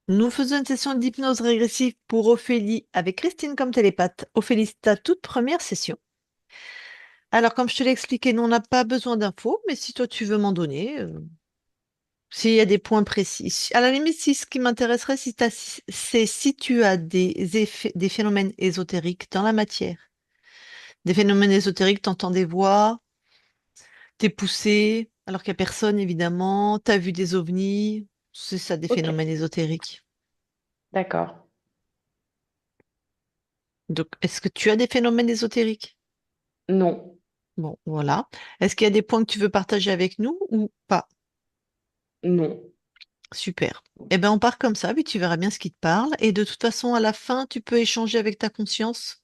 Nous faisons une session d'hypnose régressive pour Ophélie avec Christine comme télépathe. Ophélie, c'est ta toute première session. Alors, comme je te l'ai expliqué, nous, on n'a pas besoin d'infos, mais si toi tu veux m'en donner, s'il y a des points précis. À la limite, si ce qui m'intéresserait, c'est si tu as des effets, des phénomènes ésotériques dans la matière. Des phénomènes ésotériques, t'entends des voix, t'es poussé, alors qu'il n'y a personne, évidemment, t'as vu des ovnis, c'est ça, des Ok, phénomènes ésotériques. d'accord. Donc, est-ce que tu as des phénomènes ésotériques? Non, Bon, voilà. Est-ce qu'il y a des points que tu veux partager avec nous ou pas? non. Super. Eh bien, on part comme ça, puis tu verras bien ce qui te parle. Et de toute façon, à la fin, tu peux échanger avec ta conscience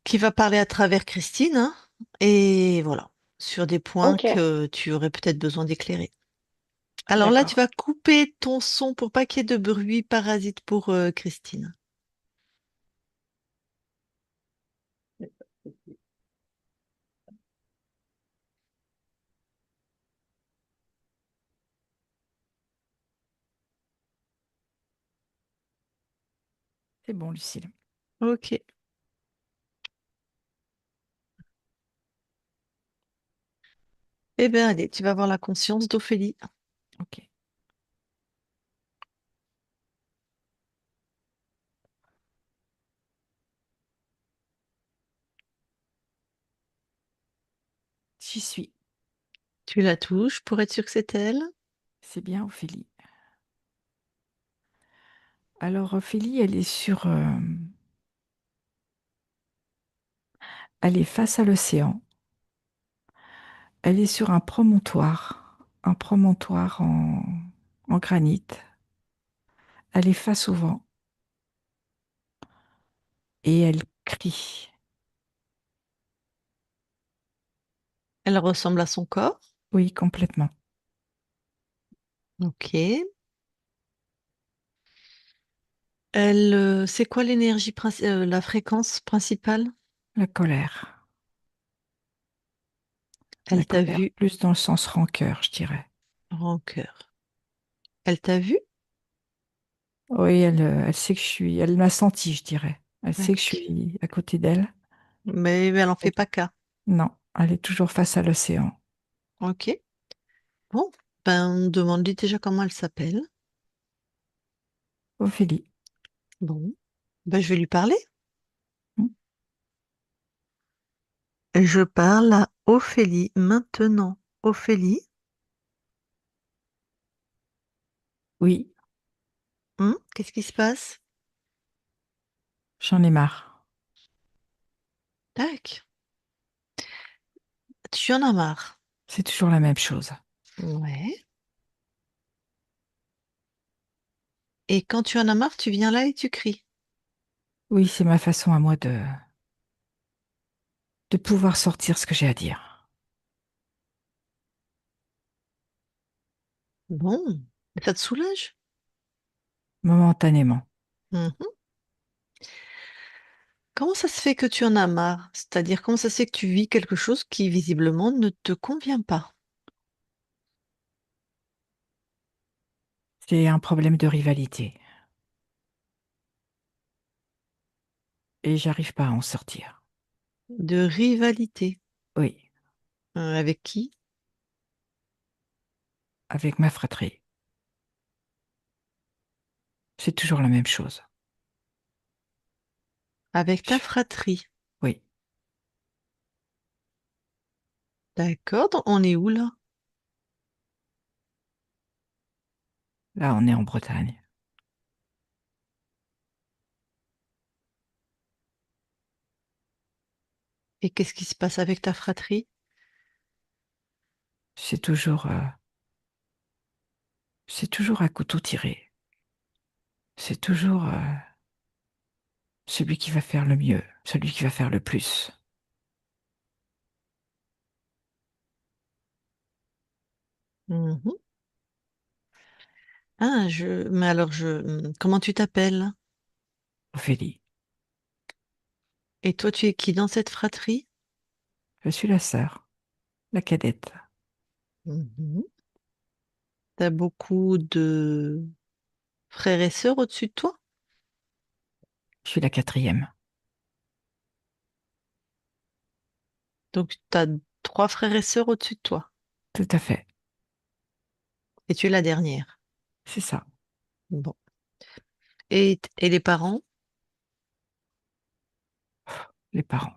qui va parler à travers Christine, hein, et voilà, sur des points Ok, que tu aurais peut-être besoin d'éclairer. Alors là, tu d'accord. vas couper ton son pour pas qu'il y ait de bruit parasite pour Christine. C'est bon, Lucille. Ok. Eh bien, allez, tu vas avoir la conscience d'Ophélie. Ok. J'y suis. Tu la touches pour être sûr que c'est elle. C'est bien, Ophélie. Alors, Ophélie, elle est face à l'océan. Elle est sur un promontoire en granit. Elle est face au vent et elle crie. Elle ressemble à son corps. Oui, complètement. Ok. C'est quoi la fréquence principale? La colère. La Elle t'a colère, vu plus dans le sens rancœur, je dirais. rancœur. Elle t'a vu? Oui, elle sait que je suis. Elle m'a senti, je dirais. Elle sait que je Ok. suis à côté d'elle. Mais elle en fait Oui. pas cas. Non, elle est toujours face à l'océan. Ok. Bon, ben demande-lui déjà comment elle s'appelle. Ophélie. Bon, ben je vais lui parler. Hmm. Je parle à Ophélie maintenant. Ophélie, Oui, qu'est-ce qui se passe? j'en ai marre. Tac. Tu en as marre. C'est toujours la même chose. Ouais. Et quand tu en as marre, tu viens là et tu cries. Oui, c'est ma façon à moi de pouvoir sortir ce que j'ai à dire, Bon, ça te soulage? momentanément. Mhm. Comment ça se fait que tu en as marre? C'est-à-dire, comment ça se fait que tu vis quelque chose qui visiblement ne te convient pas? C'est un problème de rivalité et j'arrive pas à en sortir. De rivalité. Oui, Avec qui? avec ma fratrie, c'est toujours la même chose. Avec ta Je- fratrie. Oui, D'accord, on est où là? là on est en Bretagne. Et qu'est-ce qui se passe avec ta fratrie? C'est toujours, euh, c'est toujours à couteau tiré. C'est toujours celui qui va faire le mieux, celui qui va faire le plus. Mhm. Ah, mais alors, comment tu t'appelles? Ophélie, Et toi, tu es qui dans cette fratrie? je suis la sœur, la cadette. Mhm. T'as beaucoup de frères et sœurs au-dessus de toi? Je suis la quatrième. Donc, tu as trois frères et sœurs au-dessus de toi. Tout à fait. Et tu es la dernière. C'est ça. Bon. Et les parents? Les parents.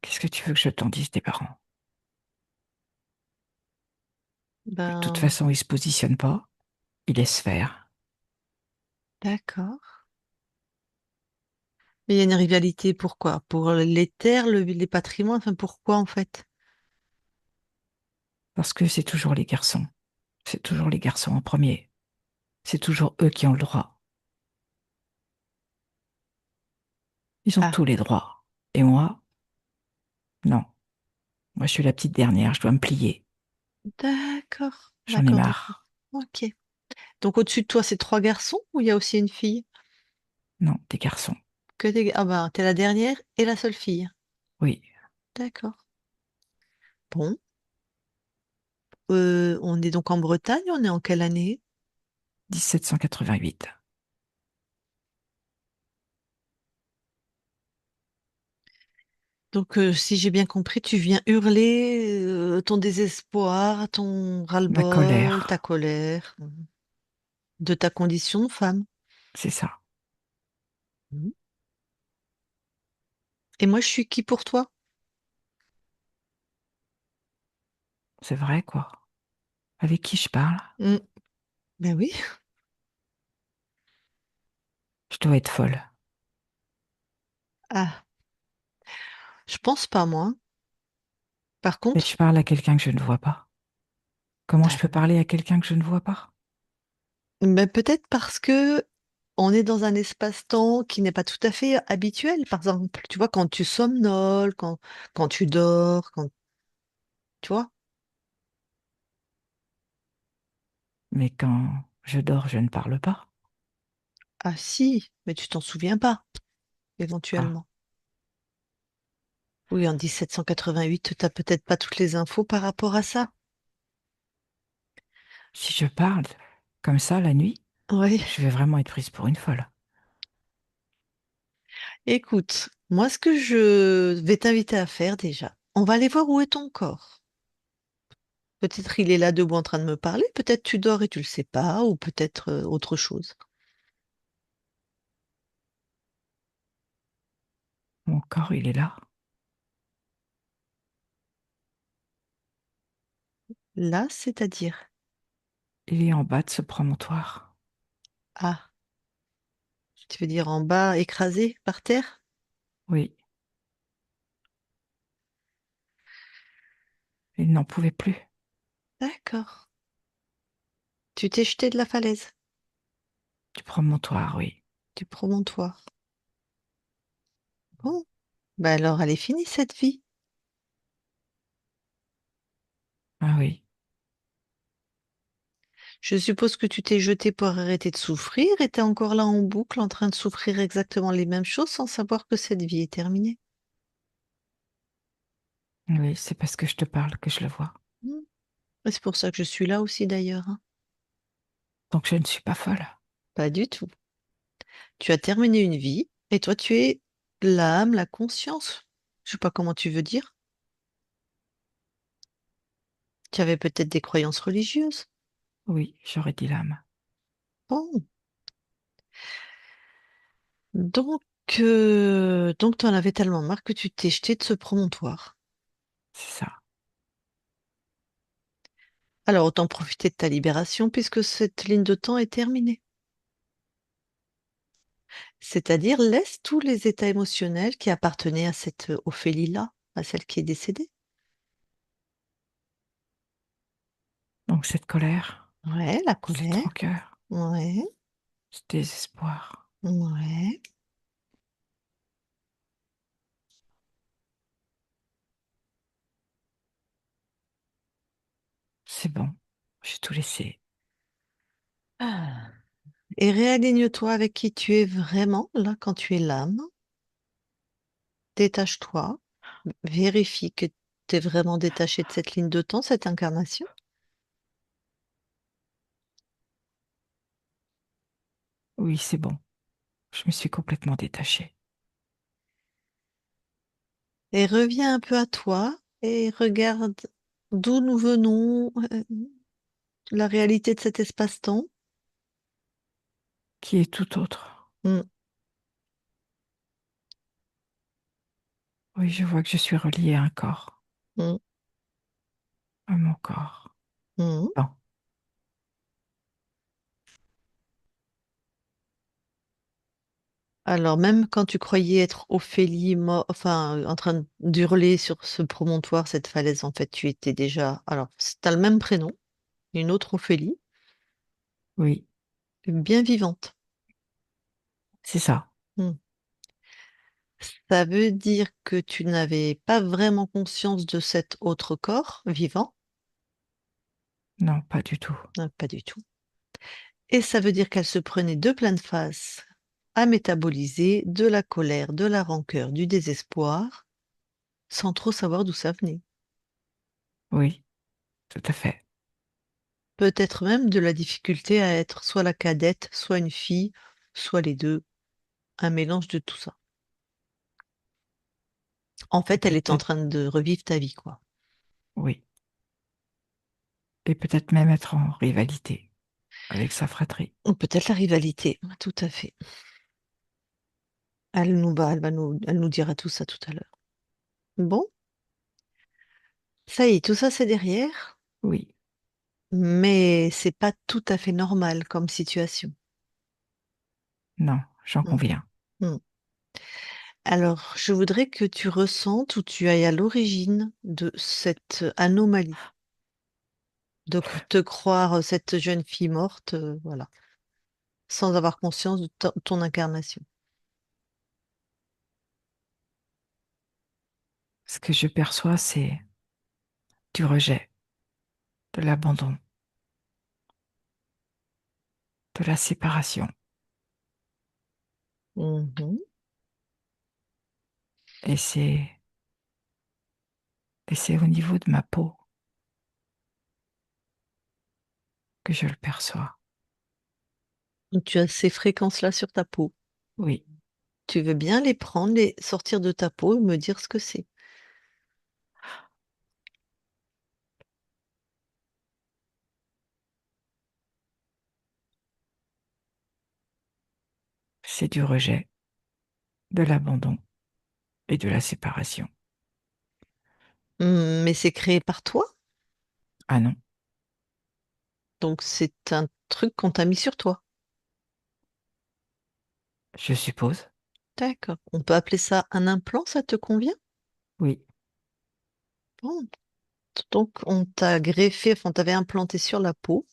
Qu'est-ce que tu veux que je t'en dise des parents? De toute Ben, façon, ils se positionnent pas. Ils laissent faire. d'accord. Mais il y a une rivalité, pourquoi? Pour les terres, les patrimoines, enfin pourquoi en fait? Parce que c'est toujours les garçons. C'est toujours les garçons en premier. C'est toujours eux qui ont le droit. Ils ont Ah, tous les droits. Et moi, non. Moi, je suis la petite dernière. Je dois me plier. d'accord, J'en ai d'accord. marre. Ok. Donc au-dessus de toi, c'est trois garçons ou il y a aussi une fille? Non, des garçons. Ah ben, t'es la dernière et la seule fille. Oui. D'accord. Bon. On est donc en Bretagne, on est en quelle année? 1788. Donc, si j'ai bien compris, tu viens hurler ton désespoir, ton Ma ras-le-bol, ta colère. colère de ta condition de femme. C'est ça. Mhm. Et moi, je suis qui pour toi? C'est vrai, quoi. Avec qui je parle? Mm. Ben oui. Je dois être folle. Ah, je pense pas, moi. Par Mais contre, je parle à quelqu'un que je ne vois pas. Comment je bah, peux parler à quelqu'un que je ne vois pas? ben peut-être parce que on est dans un espace-temps qui n'est pas tout à fait habituel. Par exemple, tu vois, quand tu somnoles, quand tu dors, tu vois. Mais quand je dors, je ne parle pas. Ah si, mais tu t'en souviens pas, Ah, éventuellement. Oui, en 1788, tu n'as peut-être pas toutes les infos par rapport à ça. si je parle comme ça la nuit, Oui. je vais vraiment être prise pour une folle. Écoute, moi, ce que je vais t'inviter à faire déjà, on va aller voir où est ton corps. Peut-être il est là debout en train de me parler, peut-être tu dors et tu le sais pas, ou peut-être autre chose. Mon corps, il est là. Là, c'est-à-dire, Il est en bas de ce promontoire. ah, tu veux dire en bas, écrasé par terre? Oui, il n'en pouvait plus. D'accord. Tu t'es jeté de la falaise, Du promontoire, oui. du promontoire. Bon, bah alors elle est finie cette vie. Ah oui, Je suppose que tu t'es jeté pour arrêter de souffrir et t'es encore là en boucle en train de souffrir exactement les mêmes choses sans savoir que cette vie est terminée. oui, c'est parce que je te parle que je le vois. Hmm. Et c'est pour ça que je suis là aussi d'ailleurs, hein. Donc je ne suis pas folle. Pas du tout. Tu as terminé une vie et toi tu es l'âme, la conscience. Je sais pas comment tu veux dire. Tu avais peut-être des croyances religieuses. Oui, j'aurais dit l'âme. Bon. Donc, donc t'en avais tellement marre que tu t'es jeté de ce promontoire. C'est ça. Alors autant profiter de ta libération puisque cette ligne de temps est terminée. C'est-à-dire laisse tous les états émotionnels qui appartenaient à cette Ophélie-là, à celle qui est décédée. Donc cette colère, Ouais, la cette colère. rancœur, Ouais, ce désespoir, ouais. c'est bon. J'ai tout laissé. Ah. Et réaligne-toi avec qui tu es vraiment, là, quand tu es l'âme. Détache-toi. Vérifie que tu es vraiment détaché de cette ligne de temps, cette incarnation. Oui, c'est bon. Je me suis complètement détachée. Et reviens un peu à toi et regarde d'où nous venons, la réalité de cet espace-temps. Qui est tout autre. Mm, Oui, je vois que je suis reliée à un corps, mm, à mon corps. mm. Bon, Alors, même quand tu croyais être Ophélie, enfin, en train d'hurler sur ce promontoire, cette falaise, en fait, tu étais déjà. Alors, t'as le même prénom, une autre Ophélie, oui, bien vivante. c'est ça. Mm. Ça veut dire que tu n'avais pas vraiment conscience de cet autre corps vivant. Non, pas du tout. Ah, pas du tout. Et ça veut dire qu'elle se prenait de pleine face à métaboliser de la colère, de la rancœur, du désespoir, sans trop savoir d'où ça venait. Oui, tout à fait. Peut-être même de la difficulté à être soit la cadette, soit une fille, soit les deux, un mélange de tout ça. En Et fait, elle est en peut-être, train de revivre ta vie, quoi. oui. Et peut-être même être en rivalité avec sa fratrie. Ou peut-être la rivalité, tout à fait. Elle nous dira tout ça tout à l'heure. Bon, ça y est, tout ça c'est derrière, Oui, mais c'est pas tout à fait normal comme situation. non, j'en Hmm. conviens. Hmm. Alors, je voudrais que tu ressentes ou tu ailles à l'origine de cette anomalie, de te croire cette jeune fille morte, voilà, sans avoir conscience de ton incarnation. Ce que je perçois, c'est du rejet, de l'abandon, de la séparation. Mhm. Et c'est au niveau de ma peau que je le perçois. Donc, tu as ces fréquences-là sur ta peau. Oui, Tu veux bien les prendre, les sortir de ta peau et me dire ce que c'est. c'est du rejet, de l'abandon et de la séparation. Mais c'est créé par toi, Ah non, donc c'est un truc qu'on t'a mis sur toi. je suppose. D'accord. On peut appeler ça un implant, ça te convient? Oui, Bon. Donc on t'a greffé, enfin on t'avait implanté sur la peau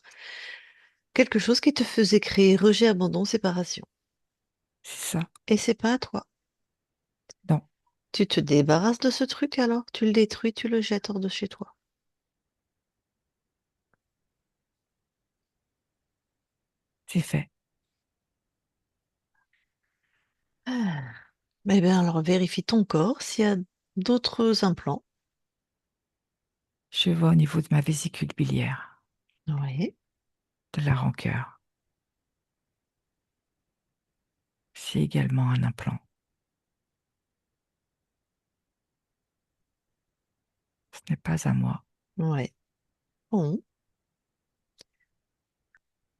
quelque chose qui te faisait créer rejet, abandon, séparation. c'est ça. Et c'est pas à toi. Non, Tu te débarrasses de ce truc alors, tu le détruis, tu le jettes hors de chez toi. c'est fait. Ah. Eh bien alors vérifie ton corps s'il y a d'autres implants. Je vois au niveau de ma vésicule biliaire, Oui. de la rancœur. C'est également un implant. Ce n'est pas à moi. Ouais. Bon.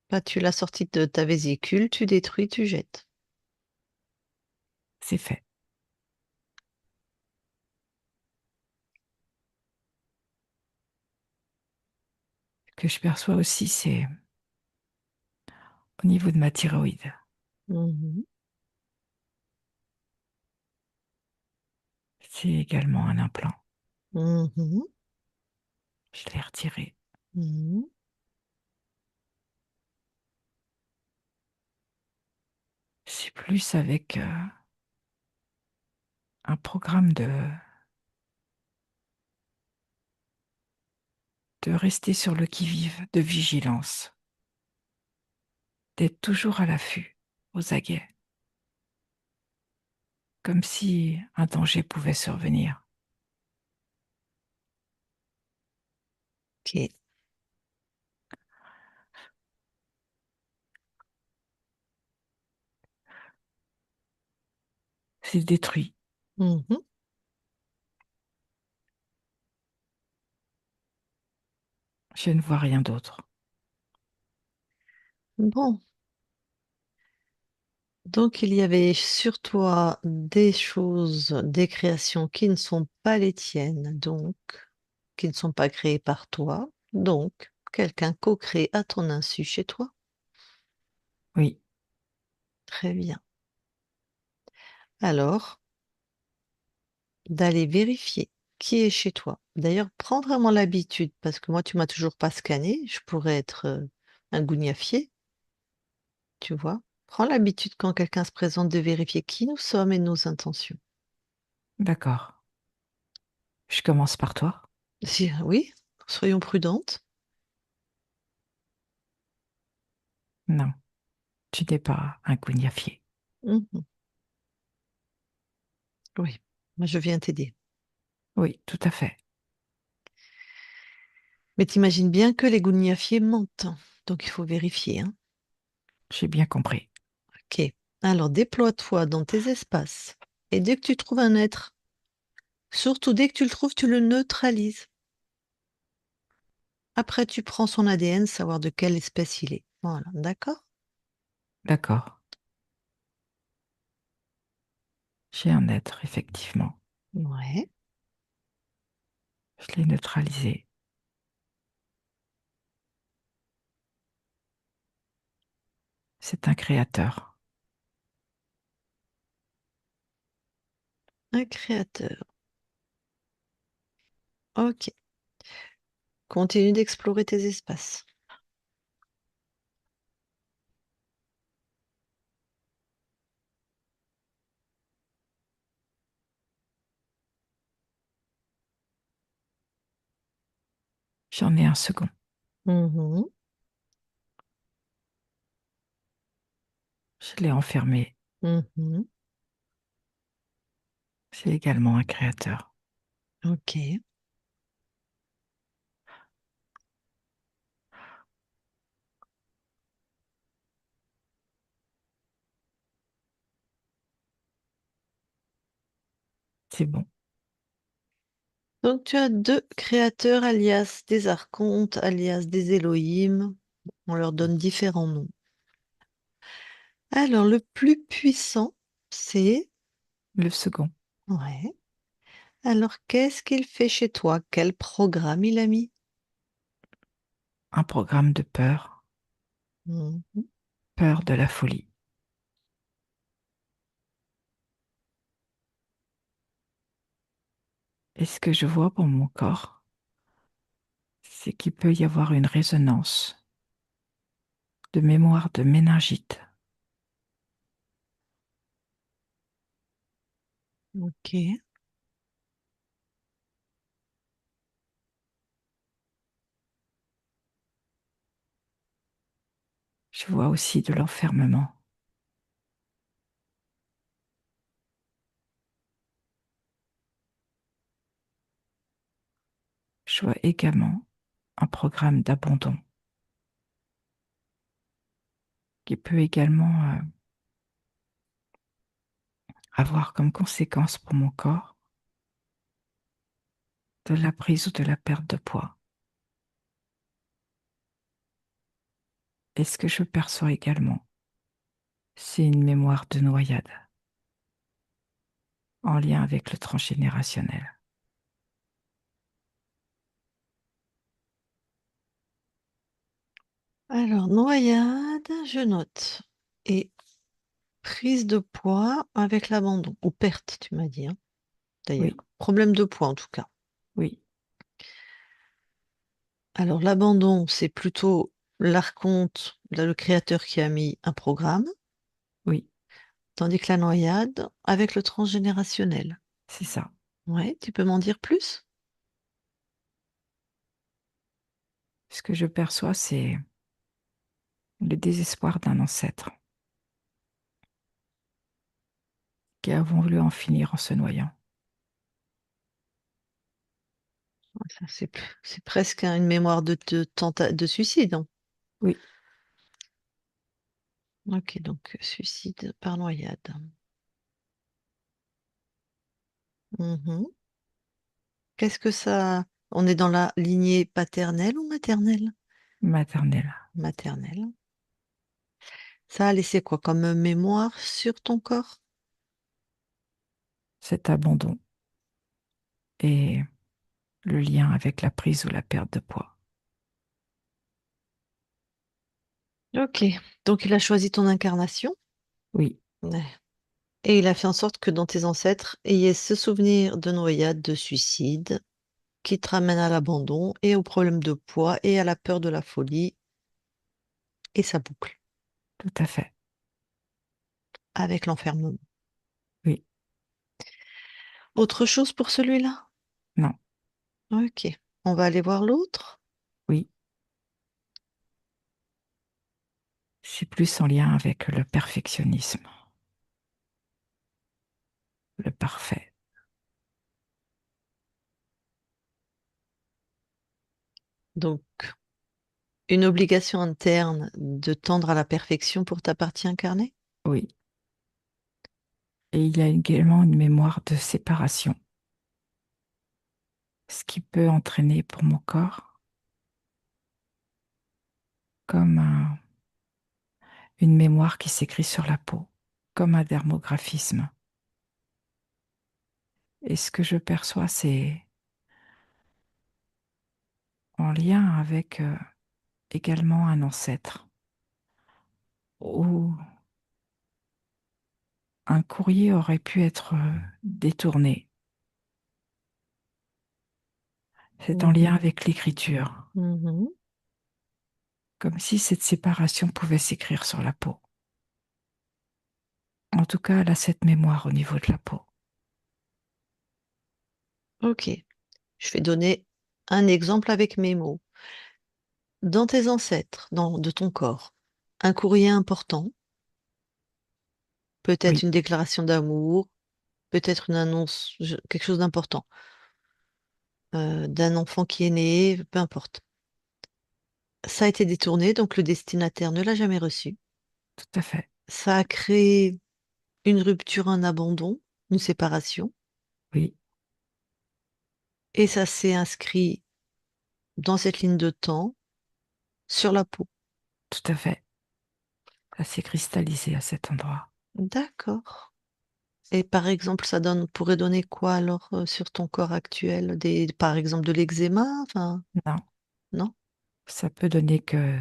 Bah, tu l'as sorti de ta vésicule, tu détruis, tu jettes. C'est fait. Ce que je perçois aussi, c'est au niveau de ma thyroïde. Mhm. C'est également un implant. Mhm. Je l'ai retiré. Mhm. C'est plus avec un programme de rester sur le qui-vive, de vigilance, d'être toujours à l'affût, aux aguets, comme si un danger pouvait survenir. Ok. est détruit. Mhm. Je ne vois rien d'autre. Bon, donc il y avait sur toi des choses, des créations qui ne sont pas les tiennes, donc qui ne sont pas créées par toi, donc quelqu'un co-crée à ton insu chez toi. Oui, Très bien. Alors, d'aller vérifier qui est chez toi. D'ailleurs, prends vraiment l'habitude, parce que moi, tu m'as toujours pas scanné, je pourrais être un gougnafier, tu vois. Prends l'habitude quand quelqu'un se présente de vérifier qui nous sommes et nos intentions. d'accord. Je commence par toi. Oui, soyons prudentes. Non, tu n'es pas un cognafier. Mhm. Oui, moi je viens t'aider. Oui, tout à fait. Mais t'imagines bien que les gougnafiers mentent, donc il faut vérifier, hein. J'ai bien compris. Ok. Alors déploie-toi dans tes espaces. Et dès que tu trouves un être, surtout dès que tu le trouves, tu le neutralises. Après, tu prends son ADN, savoir de quelle espèce il est. Voilà, d'accord? D'accord. J'ai un être, effectivement. Ouais. Je l'ai neutralisé. C'est un créateur. Un créateur. Ok. Continue d'explorer tes espaces. J'en ai un second. Mhm, Je l'ai enfermé. mhm. C'est également un créateur. Ok. C'est bon. Donc tu as deux créateurs alias des archontes, alias des Elohim. On leur donne différents noms. Alors le plus puissant, c'est... Le second. Ouais. Alors qu'est-ce qu'il fait chez toi? Quel programme il a mis? Un programme de peur. Mhm. Peur de la folie. Et ce que je vois pour mon corps, c'est qu'il peut y avoir une résonance de mémoire de méningite. Ok. Je vois aussi de l'enfermement. Je vois également un programme d'abandon qui peut également avoir comme conséquence pour mon corps de la prise ou de la perte de poids. Et ce que je perçois également, c'est une mémoire de noyade en lien avec le transgénérationnel. Alors, noyade, je note. Et prise de poids avec l'abandon. Ou perte, tu m'as dit, hein, d'ailleurs. Oui, Problème de poids, en tout cas. oui, Alors, l'abandon, c'est plutôt l'archonte, le créateur qui a mis un programme, oui, tandis que la noyade, avec le transgénérationnel. c'est ça. Ouais, tu peux m'en dire plus? Ce que je perçois, c'est le désespoir d'un ancêtre qui a voulu en finir en se noyant. Ça, c'est presque une mémoire de suicide, hein. Oui, Ok, donc suicide par noyade. Mhm. Qu'est-ce que ça... On est dans la lignée paternelle ou maternelle? Maternelle. Maternelle. Ça a laissé quoi comme mémoire sur ton corps? Cet abandon et le lien avec la prise ou la perte de poids. Ok. Donc il a choisi ton incarnation. Oui, Ouais. Et il a fait en sorte que dans tes ancêtres, il y ait ce souvenir de noyade, de suicide, qui te ramène à l'abandon et au problème de poids et à la peur de la folie. Et ça boucle tout à fait. avec l'enfermement. Oui, Autre chose pour celui-là? non, Ok. On va aller voir l'autre. oui. C'est plus en lien avec le perfectionnisme, le parfait. Donc, une obligation interne de tendre à la perfection pour ta partie incarnée? Oui. Et il y a également une mémoire de séparation, ce qui peut entraîner pour mon corps comme une mémoire qui s'écrit sur la peau, comme un dermographisme. Et ce que je perçois, c'est en lien avec également un ancêtre, où un courrier aurait pu être détourné. C'est en lien Mhm. avec l'écriture, Mhm. comme si cette séparation pouvait s'écrire sur la peau. En tout cas, elle a cette mémoire au niveau de la peau. Ok. Je vais donner un exemple avec mes mots. Dans tes ancêtres, de ton corps, un courrier important, peut-être Oui, une déclaration d'amour, peut-être une annonce, quelque chose d'important, d'un enfant qui est né, peu importe. Ça a été détourné, donc le destinataire ne l'a jamais reçu. tout à fait. Ça a créé une rupture, un abandon, une séparation, Oui, et ça s'est inscrit dans cette ligne de temps sur la peau. tout à fait. Ça s'est cristallisé à cet endroit. D'accord. Et par exemple, pourrait donner quoi alors sur ton corps actuel? Par exemple, de l'eczéma? Enfin, Non, non? ça peut donner que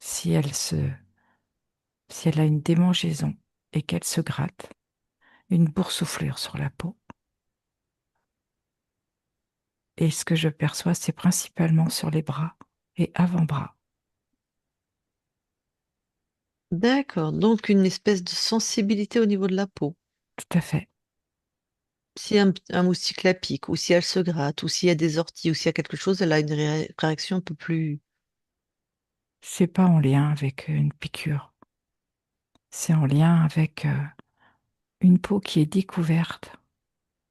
si si elle a une démangeaison et qu'elle se gratte, une boursouflure sur la peau. Et ce que je perçois, c'est principalement sur les bras et avant-bras. D'accord. Donc une espèce de sensibilité au niveau de la peau. Tout à fait. Si un moustique la pique, ou si elle se gratte, ou s'il y a des orties, ou s'il y a quelque chose, elle a une réaction un peu plus... C'est pas en lien avec une piqûre. C'est en lien avec une peau qui est découverte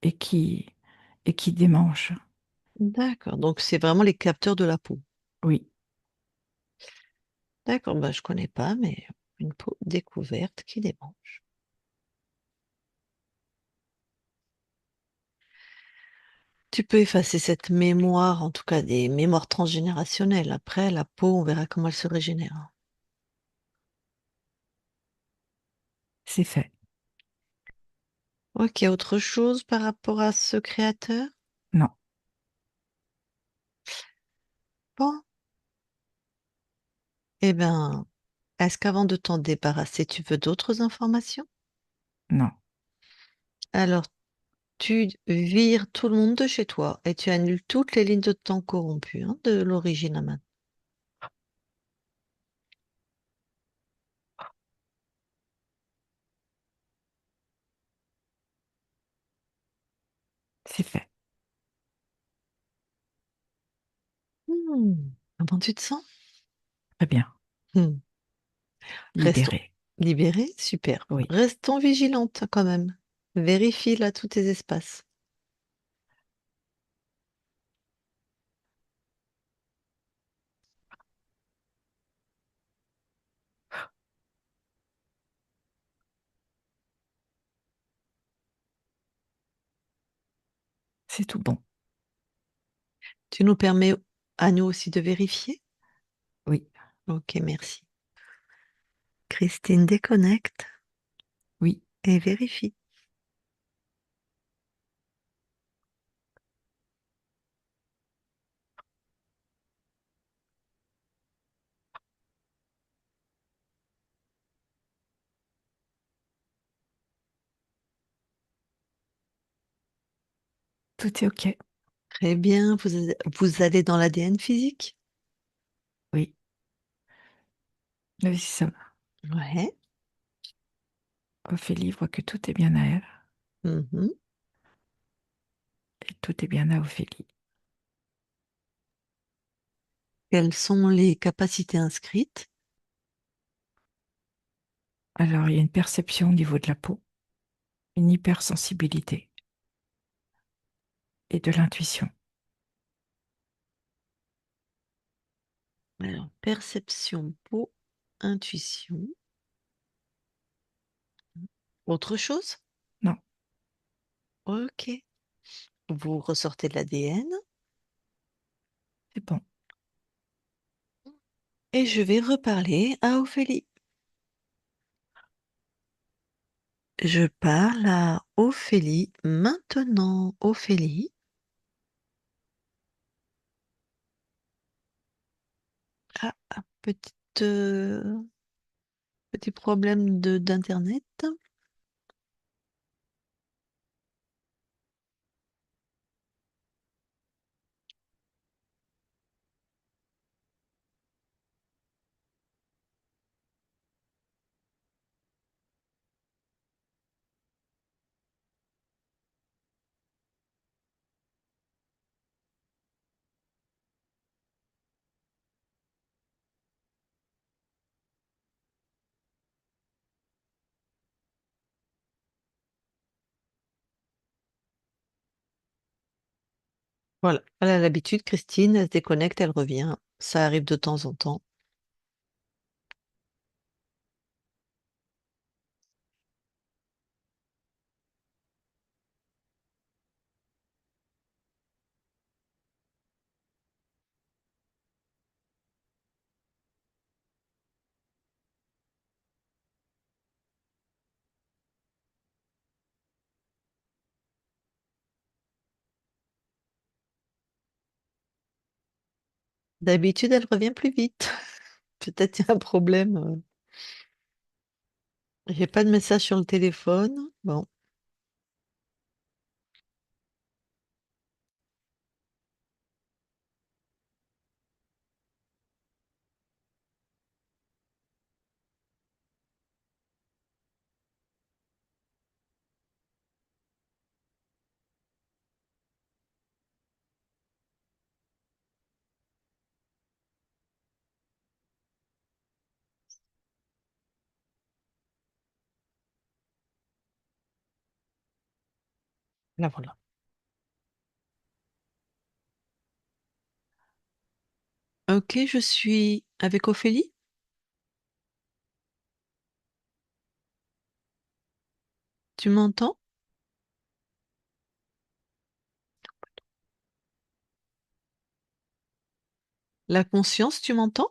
et qui démange. D'accord. Donc c'est vraiment les capteurs de la peau. Oui, D'accord. Bah, je connais pas, mais une peau découverte qui démange. Tu peux effacer cette mémoire, en tout cas des mémoires transgénérationnelles. Après, la peau, on verra comment elle se régénère. c'est fait. Ok, autre chose par rapport à ce créateur? Non, Bon, eh bien, est-ce qu'avant de t'en débarrasser, tu veux d'autres informations? non. Alors, tu vires tout le monde de chez toi et tu annules toutes les lignes de temps corrompues, hein, de l'origine à maintenant. C'est fait. Comment tu te sens? Très bien. Hmm. Restons Libéré. libérés, super. Oui, Restons vigilantes quand même. Vérifie là tous tes espaces. C'est tout bon. Tu nous permets à nous aussi de vérifier? Oui, Ok, merci. Christine déconnecte oui, et vérifie. tout est OK. Très bien. Vous allez dans l'ADN physique? Oui, oui, ça va. Ouais. Ophélie voit que tout est bien à elle Mhm. et tout est bien à Ophélie. Quelles sont les capacités inscrites? Alors, il y a une perception au niveau de la peau, une hypersensibilité et de l'intuition. Alors, perception, peau, intuition. Autre chose? Non, Ok. Vous ressortez de l'ADN c'est bon. et je vais reparler à Ophélie. Je parle à Ophélie maintenant. Ophélie. Petite, petit problème d'internet. Voilà. Elle a l'habitude, Christine, elle se déconnecte, elle revient. Ça arrive de temps en temps. D'habitude, elle revient plus vite. Peut-être il y a un problème. J'ai pas de message sur le téléphone. Bon, là voilà. Ok, je suis avec Ophélie. Tu m'entends? La conscience, tu m'entends?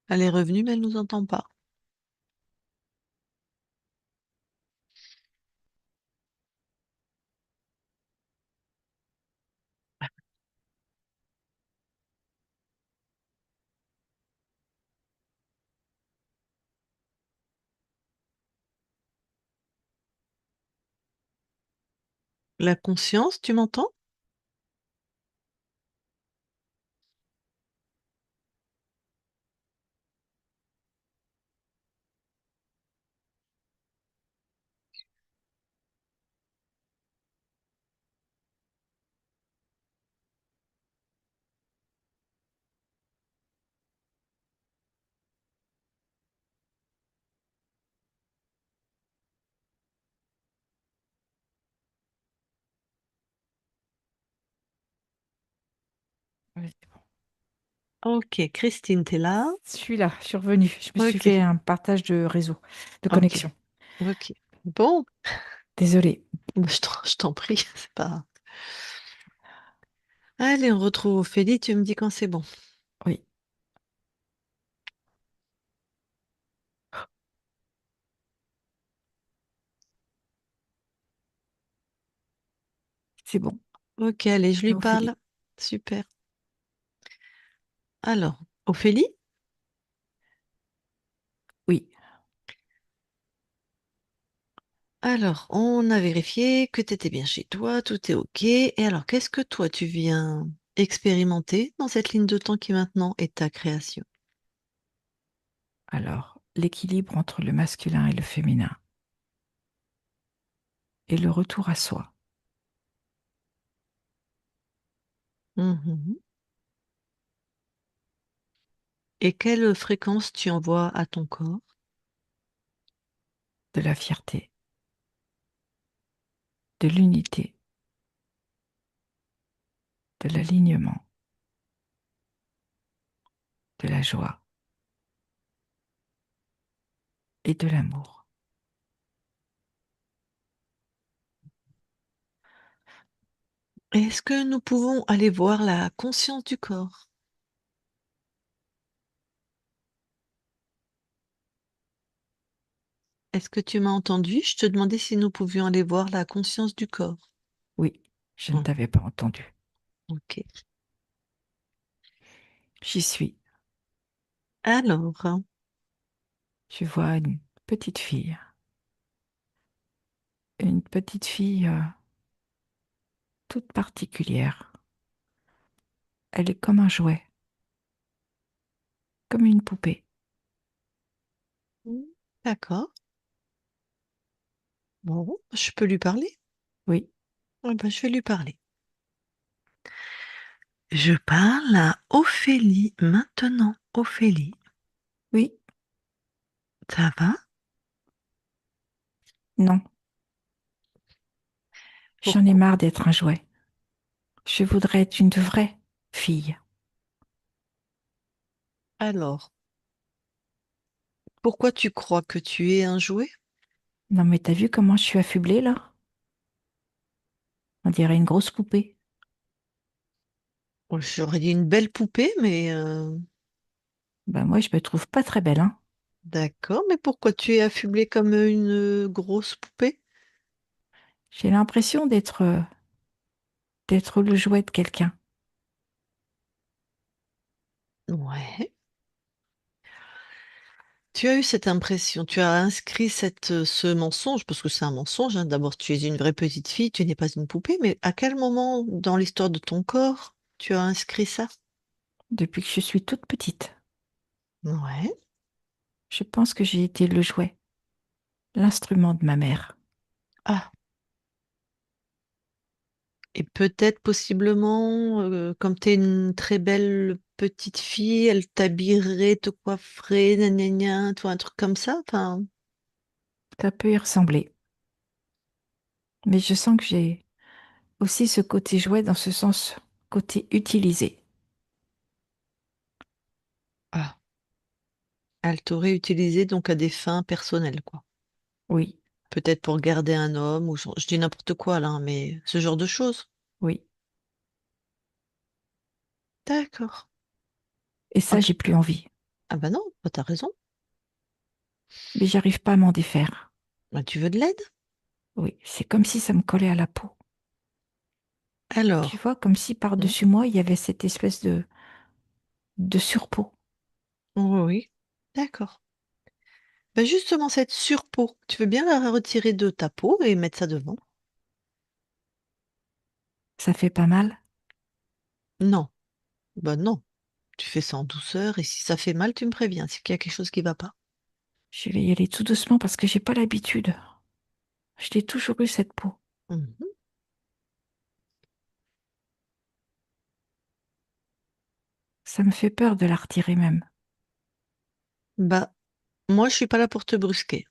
Elle est revenue, mais elle nous entend pas. La conscience, tu m'entends? Oui, c'est bon. Ok, Christine, t'es là? Je suis là, je suis revenue. Je me suis Ok, fait un partage de réseau, de ok, connexion. Ok. Bon, Désolée. bah, je t'en prie, c'est pas. Allez, on retrouve Ophélie, tu me dis quand c'est bon. Oui, c'est bon. Ok, allez, je lui Ophélie. parle. Super. Alors, Ophélie? Oui. Alors, on a vérifié que tu étais bien chez toi, tout est OK. Et alors, qu'est-ce que toi, tu viens expérimenter dans cette ligne de temps qui maintenant est ta création? Alors, l'équilibre entre le masculin et le féminin et le retour à soi, Mhm. Et quelle fréquence tu envoies à ton corps? de la fierté, de l'unité, de l'alignement, de la joie et de l'amour. Est-ce que nous pouvons aller voir la conscience du corps? Est-ce que tu m'as entendu? Je te demandais si nous pouvions aller voir la conscience du corps. Oui, je ne Hum, t'avais pas entendu. OK. J'y suis. Alors, Je vois une petite fille toute particulière. Elle est comme un jouet, comme une poupée. hum, d'accord. Bon, je peux lui parler? Oui, Ah ben, je vais lui parler. Je parle à Ophélie maintenant. Ophélie, oui, ça va? non. J'en ai Pourquoi? marre d'être un jouet. Je voudrais être une vraie fille. Alors, pourquoi tu crois que tu es un jouet? Non, mais t'as vu comment je suis affublée là? On dirait une grosse poupée. Oh, j'aurais dit une belle poupée, mais Ben moi, je me trouve pas très belle, hein. d'accord. Mais pourquoi tu es affublée comme une grosse poupée? J'ai l'impression d'être le jouet de quelqu'un. Ouais. Tu as eu cette impression, tu as inscrit ce mensonge, parce que c'est un mensonge, hein. D'abord, tu es une vraie petite fille, tu n'es pas une poupée, mais à quel moment dans l'histoire de ton corps tu as inscrit ça? Depuis que je suis toute petite, Ouais. je pense que j'ai été le jouet, l'instrument de ma mère. Ah, et peut-être possiblement, comme tu es une très belle petite fille, elle t'habillerait, te coifferait, gna gna gna, toi, un truc comme ça. Enfin, Ça peut y ressembler. Mais je sens que j'ai aussi ce côté jouet dans ce sens, côté utilisé. ah, elle t'aurait utilisé donc à des fins personnelles, quoi. Oui, Peut-être pour garder un homme, ou je dis n'importe quoi là, hein, mais ce genre de choses. oui. D'accord. Et Ah, ça, j'ai plus envie. ah bah non, bah t'as raison. Mais j'arrive pas à m'en défaire. Bah, tu veux de l'aide? Oui, c'est comme si ça me collait à la peau. Tu Alors, vois, comme si hmm, par-dessus moi, il y avait cette espèce de surpeau. oui, oui, d'accord. Bah justement, cette surpeau, tu veux bien la retirer de ta peau et mettre ça devant? Ça fait pas mal. Non, bah non. Tu fais ça en douceur et si ça fait mal, tu me préviens, c'est qu'il y a quelque chose qui va pas. Je vais y aller tout doucement parce que j'ai pas l'habitude. Je l'ai toujours eu cette peau. Mhm. Ça me fait peur de la retirer même. Bah, moi, je suis pas là pour te brusquer,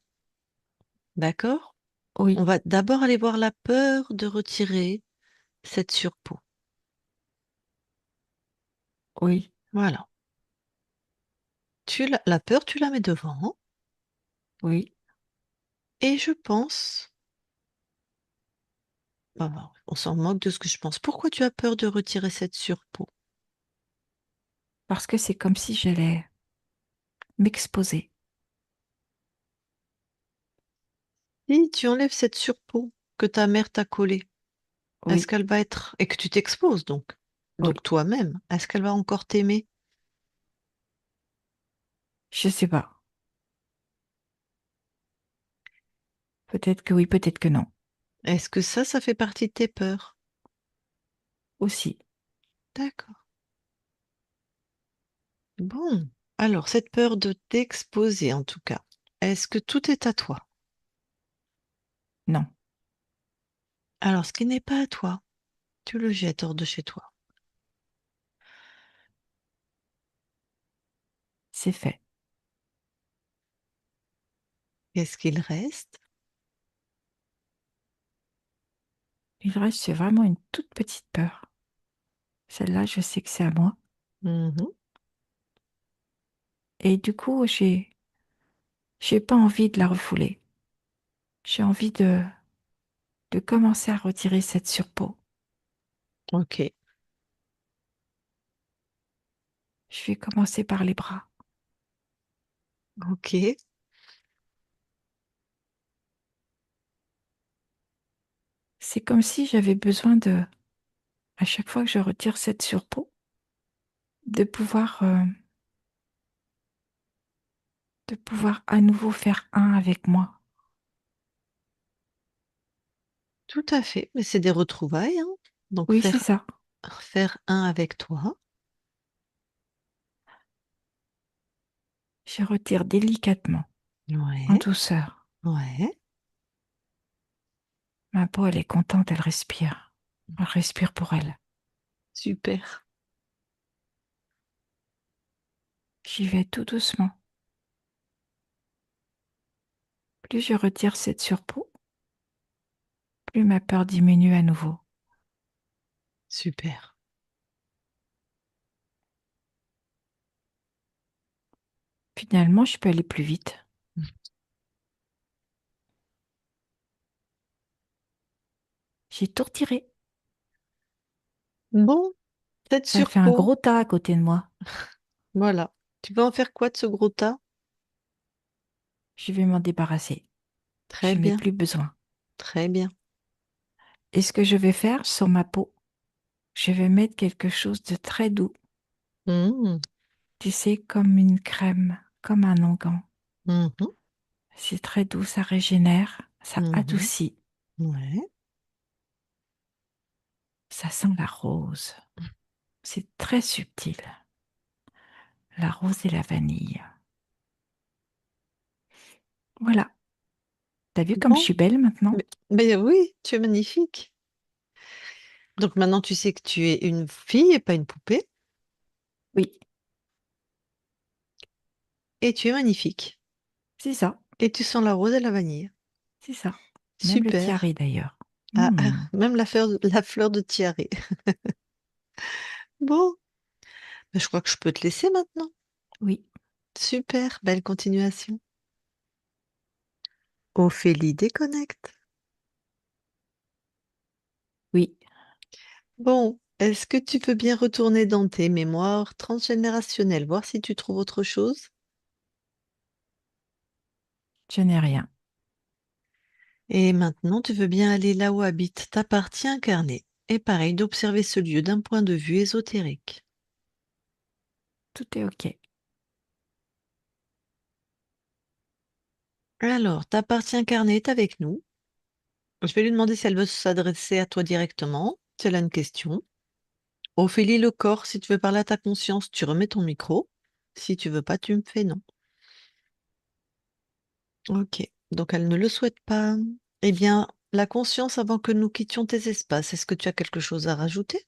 d'accord? On Oui, va d'abord aller voir la peur de retirer cette surpeau. oui, Voilà. La peur, tu la mets devant. oui. Et je pense, on s'en moque de ce que je pense. Pourquoi tu as peur de retirer cette surpeau? Parce que c'est comme si j'allais m'exposer. Si tu enlèves cette surpeau que ta mère t'a collée, est-ce Oui, qu'elle va être... Et que tu t'exposes donc. oui, Donc toi-même, est-ce qu'elle va encore t'aimer? je sais pas. Peut-être que oui, peut-être que non. Est-ce que ça fait partie de tes peurs? Aussi, D'accord. Bon. Alors, cette peur de t'exposer, en tout cas, est-ce que tout est à toi? non, Alors, ce qui n'est pas à toi, tu le jettes hors de chez toi. c'est fait. Qu'est-ce qu'il reste? Il reste, c'est vraiment une toute petite peur. Celle-là, je sais que c'est à moi. Mhm. Et du coup, j'ai pas envie de la refouler. J'ai envie de commencer à retirer cette surpeau. Ok. Je vais commencer par les bras. Ok. C'est comme si j'avais besoin de, à chaque fois que je retire cette surpeau, de pouvoir à nouveau faire un avec moi. Tout à fait. Mais c'est des retrouvailles, hein. Donc, Oui, c'est ça. faire un avec toi. Je retire délicatement, en Ouais. douceur. Ouais. Ma peau, elle est contente, elle respire. Elle respire pour elle. Super. J'y vais tout doucement. Plus je retire cette surpeau, plus ma peur diminue à nouveau. Super. Finalement, je peux aller plus vite. J'ai tout retiré. Bon, cette Ça fait un surpeau, gros tas à côté de moi. voilà. Tu vas en faire quoi de ce gros tas? Je vais m'en débarrasser. Très Je n'ai bien. plus besoin. Très bien. Et ce que je vais faire sur ma peau, je vais mettre quelque chose de très doux. Mhm. Tu sais, comme une crème, comme un onguent. Mhm. C'est très doux, ça régénère, ça Mhm. adoucit. Ouais. Ça sent la rose. C'est très subtil. La rose et la vanille. Voilà. T'as vu comme je Bon, suis belle maintenant? mais oui, tu es magnifique. Donc maintenant, tu sais que tu es une fille et pas une poupée, Oui, et tu es magnifique. c'est ça, Et tu sens la rose et la vanille. c'est ça. Même le Super. tiare d'ailleurs. Ah, ah, Hmm, même la fleur de tiare. Bon, ben, je crois que je peux te laisser maintenant. oui, Super, belle continuation. Ophélie déconnecte. oui, Bon, est-ce que tu peux bien retourner dans tes mémoires transgénérationnelles, voir si tu trouves autre chose? je n'ai rien. Et maintenant, tu veux bien aller là où habite ta partie incarnée. Et pareil, d'observer ce lieu d'un point de vue ésotérique. Tout est OK. Alors, ta partie incarnée est avec nous. Je vais lui demander si elle veut s'adresser à toi directement, si elle a une question. Ophélie, le corps, si tu veux parler à ta conscience, tu remets ton micro. Si tu veux pas, tu me fais non. Ok, donc elle ne le souhaite pas. Eh bien, la conscience avant que nous quittions tes espaces, est-ce que tu as quelque chose à rajouter?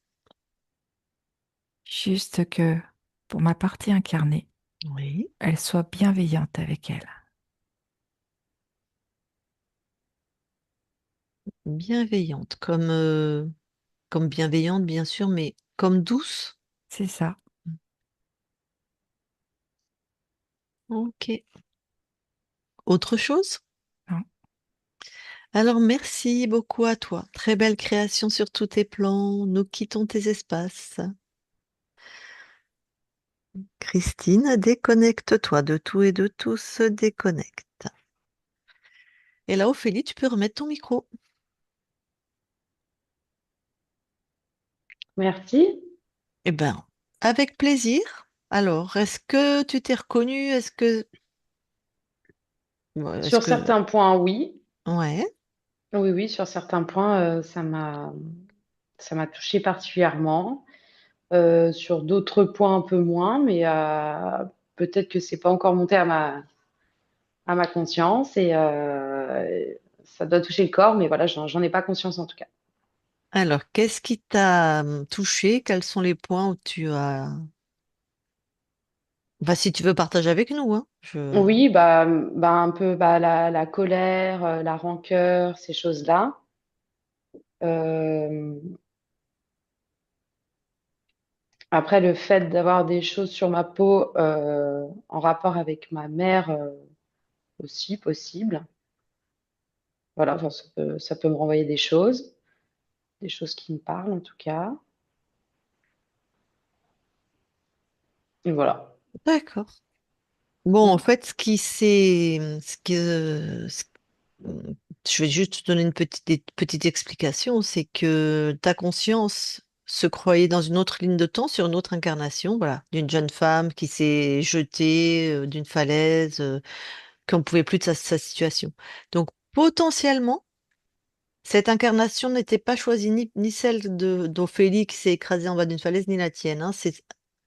Juste que pour ma partie incarnée, Oui. elle soit bienveillante avec elle. Bienveillante, comme bienveillante, bien sûr, mais comme douce. C'est ça. Ok. Autre chose? Non, Alors, merci beaucoup à toi. Très belle création sur tous tes plans. Nous quittons tes espaces. Christine, déconnecte-toi de tout et de tous, déconnecte. Et là, Ophélie, tu peux remettre ton micro. Merci. Eh ben, avec plaisir. Alors, est-ce que tu t'es reconnue? Ouais, est-ce Sur que, certains points, oui. ouais. Oui, oui, sur certains points, ça m'a touché particulièrement. Sur d'autres points, un peu moins, mais peut-être que c'est pas encore monté à ma conscience et ça doit toucher le corps, mais voilà, j'en ai pas conscience en tout cas. Alors, qu'est-ce qui t'a touché? Quels sont les points où tu as... Bah, si tu veux partager avec nous, hein. Oui, un peu la colère, la rancœur, ces choses-là. Euh, Après, le fait d'avoir des choses sur ma peau en rapport avec ma mère aussi possible. Voilà, enfin, ça peut me renvoyer des choses qui me parlent en tout cas. Et voilà. D'accord. Bon, en Mm, fait, je vais juste te donner des petites explications, c'est que ta conscience se croyait dans une autre ligne de temps, sur une autre incarnation, voilà, d'une jeune femme qui s'est jetée d'une falaise, qu'on ne pouvait plus de sa situation. Donc, potentiellement, cette incarnation n'était pas choisie ni celle d'Ophélie qui s'est écrasée en bas d'une falaise, ni la tienne, hein.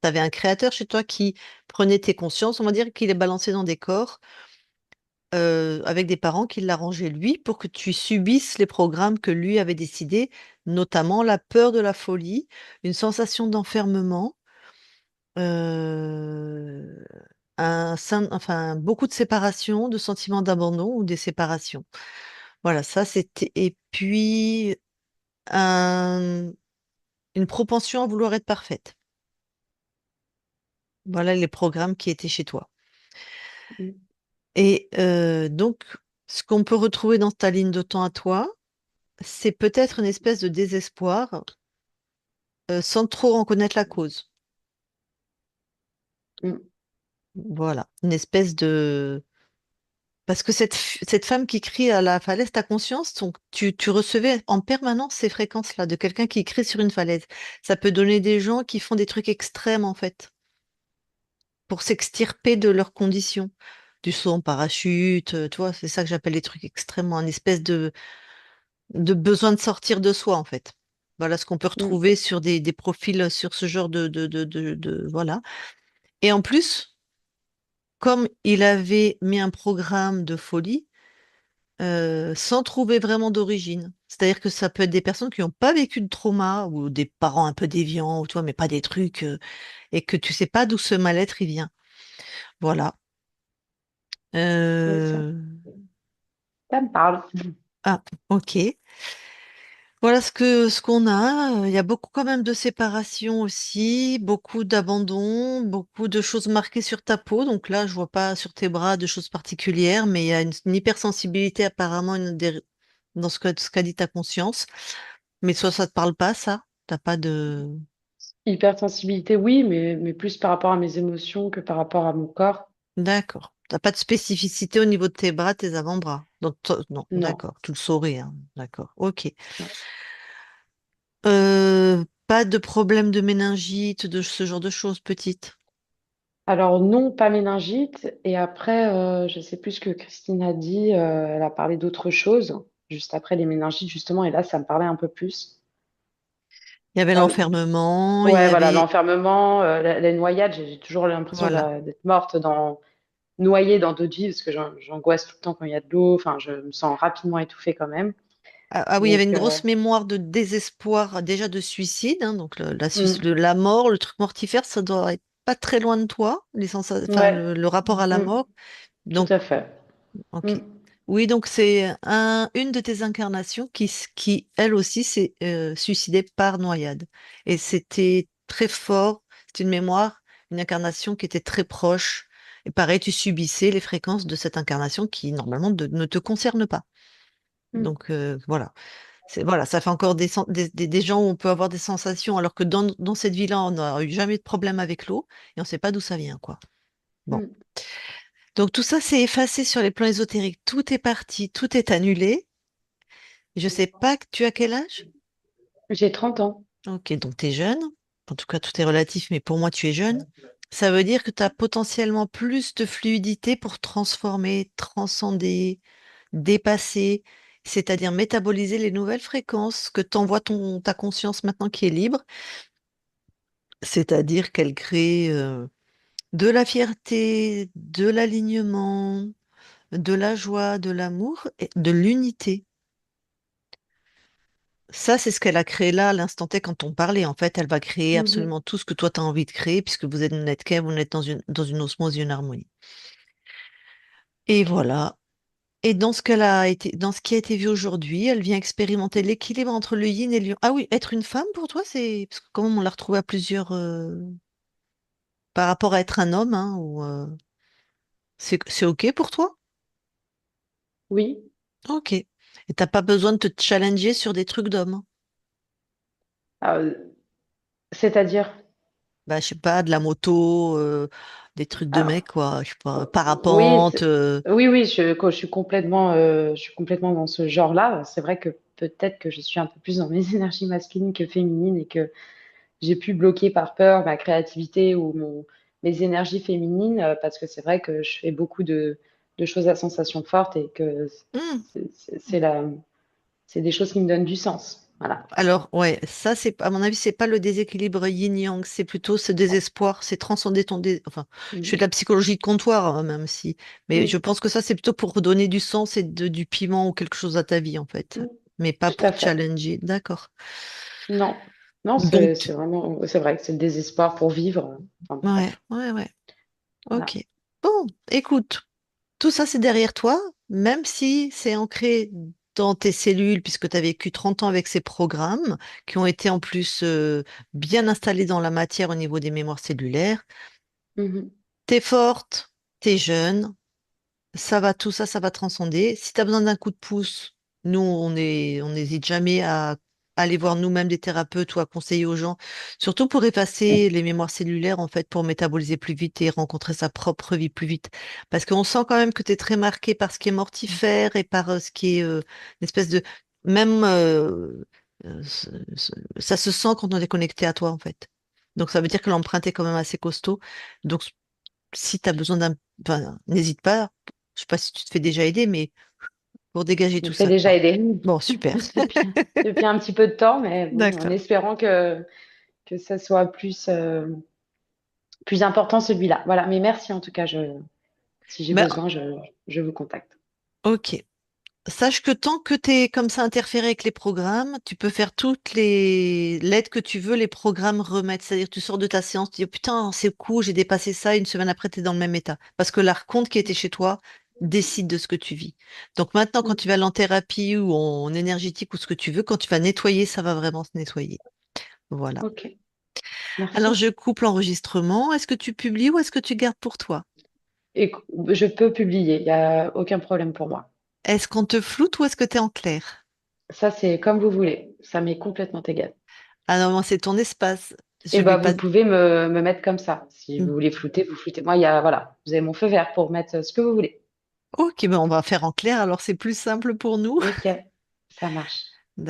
T'avais un créateur chez toi qui prenait tes consciences, on va dire qu'il les balançait dans des corps avec des parents qui l'arrangeaient lui pour que tu subisses les programmes que lui avait décidés, notamment la peur de la folie, une sensation d'enfermement, euh, enfin beaucoup de séparation, de sentiments d'abandon ou des séparations. Voilà, ça c'était. Et puis un- une propension à vouloir être parfaite. Voilà les programmes qui étaient chez toi. mm, Et donc, ce qu'on peut retrouver dans ta ligne de temps à toi, c'est peut-être une espèce de désespoir sans trop en connaître la cause. mm, Voilà, une espèce de... Parce que cette femme qui crie à la falaise, t'as conscience, donc tu recevais en permanence ces fréquences-là de quelqu'un qui crie sur une falaise. Ça peut donner des gens qui font des trucs extrêmes, en fait, pour s'extirper de leurs conditions. Du saut en parachute, tu vois, c'est ça que j'appelle les trucs extrêmement, une espèce de besoin de sortir de soi, en fait. Voilà ce qu'on peut mm, retrouver sur des profils sur ce genre voilà. Et en plus, comme il avait mis un programme de folie, sans trouver vraiment d'origine. C'est-à-dire que ça peut être des personnes qui n'ont pas vécu de trauma ou des parents un peu déviants, ou toi, mais pas des trucs, et que tu sais pas d'où ce mal-être il vient. Voilà. oui, Euh, ça me parle. Ah, ok. Voilà ce qu'on a. Il y a beaucoup quand même de séparation aussi, beaucoup d'abandon, beaucoup de choses marquées sur ta peau. Donc là, je vois pas sur tes bras de choses particulières, mais il y a une hypersensibilité apparemment dans ce qu'a dit ta conscience. Mais soit ça te parle pas, ça? T'as pas de... Hypersensibilité, oui, mais plus par rapport à mes émotions que par rapport à mon corps. D'accord. T'as pas de spécificité au niveau de tes bras, tes avant-bras. Donc, non, Non, d'accord. Tu le saurais, hein. D'accord. Ok. non. Pas de problème de méningite, de ce genre de choses petites. Alors non, pas méningite. Et après, je sais plus ce que Christine a dit. Elle a parlé d'autre chose juste après les méningites justement. Et là, ça me parlait un peu plus. Il y avait Euh, l'enfermement, il y ouais, voilà, avait... l'enfermement, la noyade. J'ai toujours l'impression Voilà. d'être morte noyée dans d'autres vies parce que j'angoisse tout le temps quand il y a de l'eau. Enfin, je me sens rapidement étouffée quand même. Ah oui, il y avait Donc, une grosse mémoire de désespoir, déjà de suicide, hein, donc hmm, la mort, le truc mortifère, ça doit être pas très loin de toi, enfin, ouais, le rapport à la hmm, mort. tout Donc, à fait. ok. Hmm, Oui, donc c'est une de tes incarnations qui elle aussi, s'est suicidée par noyade. Et c'était très fort, c'était une mémoire, une incarnation qui était très proche. Et pareil, tu subissais les fréquences de cette incarnation qui, normalement, ne te concerne pas. Mm. Donc voilà. Voilà, ça fait encore des gens où on peut avoir des sensations, alors que dans cette vie-là, on n'a eu jamais de problème avec l'eau et on ne sait pas d'où ça vient, quoi. Bon. Mm. Donc tout ça, c'est effacé sur les plans ésotériques. Tout est parti, tout est annulé. Je sais pas que tu as quel âge? J'ai 30 ans. Ok, donc tu es jeune. En tout cas, tout est relatif, mais pour moi, tu es jeune. Ça veut dire que tu as potentiellement plus de fluidité pour transformer, transcender, dépasser, c'est-à-dire métaboliser les nouvelles fréquences que t'envoie ta conscience maintenant qui est libre, c'est-à-dire qu'elle crée de la fierté, de l'alignement, de la joie, de l'amour et de l'unité. Ça, c'est ce qu'elle a créé là, à l'instant T, quand on parlait. En fait, elle va créer Mhm. absolument tout ce que toi, tu as envie de créer, puisque vous êtes une qu'un, vous êtes dans une osmose et une harmonie. Et voilà. Et dans ce qu'elle a été, dans ce qui a été vu aujourd'hui, elle vient expérimenter l'équilibre entre le yin et le yang. Ah oui, être une femme pour toi, c'est parce que quand même on l'a retrouvé à plusieurs par rapport à être un homme, hein, ou c'est ok pour toi? Oui. Ok. Et t'as pas besoin de te challenger sur des trucs d'homme. Euh, C'est-à-dire, Bah je sais pas, de la moto, des trucs de mec alors, quoi. Je sais pas, oui, parapente. oui, oui, je suis complètement dans ce genre-là. C'est vrai que peut-être que je suis un peu plus dans mes énergies masculines que féminines et que j'ai pu bloquer par peur ma créativité ou mes énergies féminines parce que c'est vrai que je fais beaucoup de choses à sensations fortes et que Hmm. c'est des choses qui me donnent du sens. Voilà. Alors, ouais, ça, c'est, à mon avis, c'est pas le déséquilibre yin-yang, c'est plutôt ce désespoir, c'est transcender Enfin, je fais de Mhm. la psychologie de comptoir, hein, même si. Mais je Oui, pense que ça, c'est plutôt pour donner du sens et du piment ou quelque chose à ta vie, en fait. mm, Mais pas tout pour à te fait. challenger. D'accord. Non, non, c'est Donc, vraiment, c'est vrai que c'est le désespoir pour vivre. Enfin, ouais, bref, ouais, ouais. Ok. voilà. Bon, écoute, tout ça, c'est derrière toi, même si c'est ancré dans tes cellules, puisque tu as vécu 30 ans avec ces programmes qui ont été en plus bien installés dans la matière au niveau des mémoires cellulaires. Mhm. T'es forte, t'es jeune, ça va, tout ça, ça va transcender. Si tu as besoin d'un coup de pouce, nous, on n'hésite jamais à aller voir nous-mêmes des thérapeutes ou à conseiller aux gens, surtout pour effacer les mémoires cellulaires, en fait, pour métaboliser plus vite et rencontrer sa propre vie plus vite. Parce qu'on sent quand même que tu es très marqué par ce qui est mortifère et par ce qui est une espèce de... Même, ça se sent quand on est connecté à toi, en fait. Donc ça veut dire que l'empreinte est quand même assez costaud. Donc si tu as besoin d'un... Enfin, n'hésite pas. Je sais pas si tu te fais déjà aider, mais pour dégager Je me tout fais ça, déjà quoi. aider Bon, super. depuis un petit peu de temps, mais bon, en D'accord. espérant que ça soit plus important celui-là. Voilà, mais merci en tout cas. Si j'ai Ben, besoin, je vous contacte. ok. Sache que tant que tu es comme ça interféré avec les programmes, tu peux faire toutes les lettres que tu veux, les programmes remettent. C'est-à-dire, tu sors de ta séance, tu dis, oh, putain, c'est cool, j'ai dépassé ça, une semaine après, tu es dans le même état. Parce que l'archonte qui était chez toi décide de ce que tu vis. Donc maintenant, quand Mm. tu vas aller en thérapie ou en énergétique ou ce que tu veux, quand tu vas nettoyer, ça va vraiment se nettoyer. Voilà. Ok, Alors, merci. je coupe l'enregistrement. Est-ce que tu publies ou est-ce que tu gardes pour toi? Et je peux publier, il n'y a aucun problème pour moi. Est-ce qu'on te floute ou est-ce que tu es en clair? Ça, c'est comme vous voulez. Ça m'est complètement égal. Ah non, c'est ton espace. Et Je vais bah, pas. vous pouvez me mettre comme ça. Si vous voulez flouter, vous floutez. Moi, voilà, vous avez mon feu vert pour mettre ce que vous voulez. Ok, ben on va faire en clair, alors c'est plus simple pour nous. Ok, ça marche.